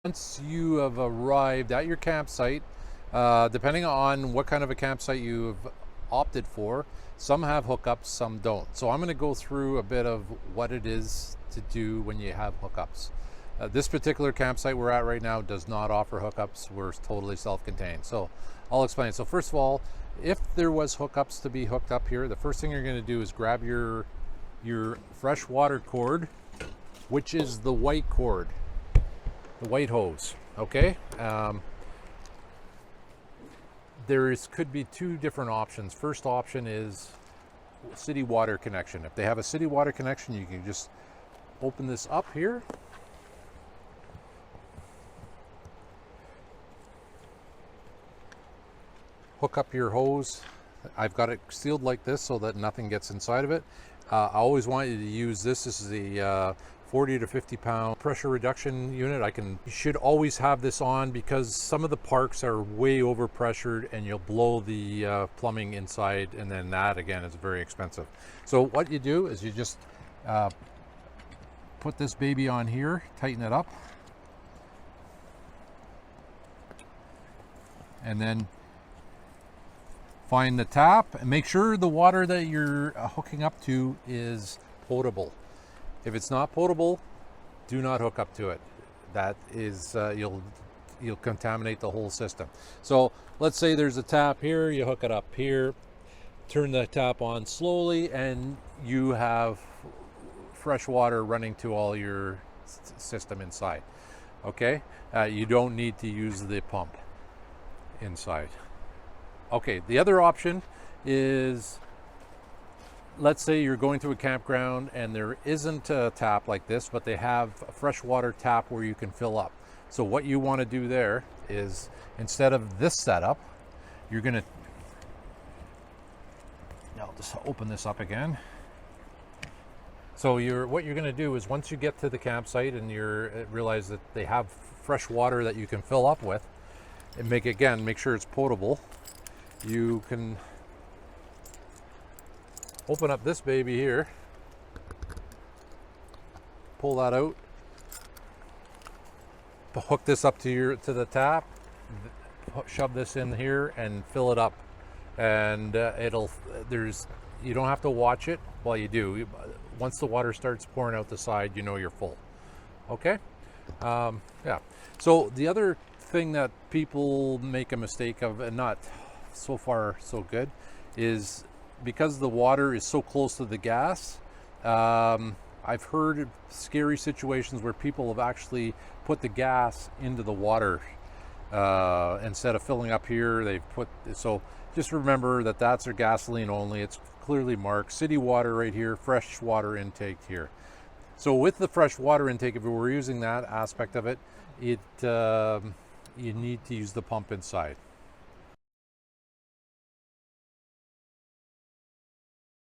Once you have arrived at your campsite, depending on what kind of a campsite you've opted for, some have hookups, some don't. So I'm going to go through a bit of what it is to do when you have hookups. This particular campsite we're at right now does not offer hookups. We're totally self-contained. So I'll explain. So first of all, if there was hookups to be hooked up here, the first thing you're going to do is grab your fresh water cord, which is the white cord. The white hose, okay? Could be two different options. First option is city water connection. If they have a city water connection, you can just open this up here. Hook up your hose. I've got it sealed like this so that nothing gets inside of it. I always want you to use this. This is the 40 to 50 pound pressure reduction unit. You should always have this on because some of the parks are way over pressured and you'll blow the plumbing inside, and then that again is very expensive. So what you do is you just put this baby on here, tighten it up, and then find the tap and make sure the water that you're hooking up to is potable. If it's not potable, do not hook up to it. That is, you'll contaminate the whole system. So let's say there's a tap here, you hook it up here, turn the tap on slowly, and you have fresh water running to all your system inside. Okay, you don't need to use the pump inside. Okay, the other option is, let's say you're going to a campground and there isn't a tap like this, but they have a freshwater tap where you can fill up. So what you want to do there is, instead of this setup, you're going to, I'll just open this up again. So what you're going to do is, once you get to the campsite and realize that they have fresh water that you can fill up with, and make sure it's potable, you can open up this baby here, pull that out, hook this up to the tap, shove this in here and fill it up, and you don't have to watch it while you do. Once the water starts pouring out the side, you know you're full. Okay, yeah. So the other thing that people make a mistake of, and not so far so good, is because the water is so close to the gas. I've heard scary situations where people have actually put the gas into the water instead of filling up here. So just remember that that's their gasoline only. It's clearly marked city water right here, fresh water intake here. So with the fresh water intake, if we were using that aspect of it, you need to use the pump inside.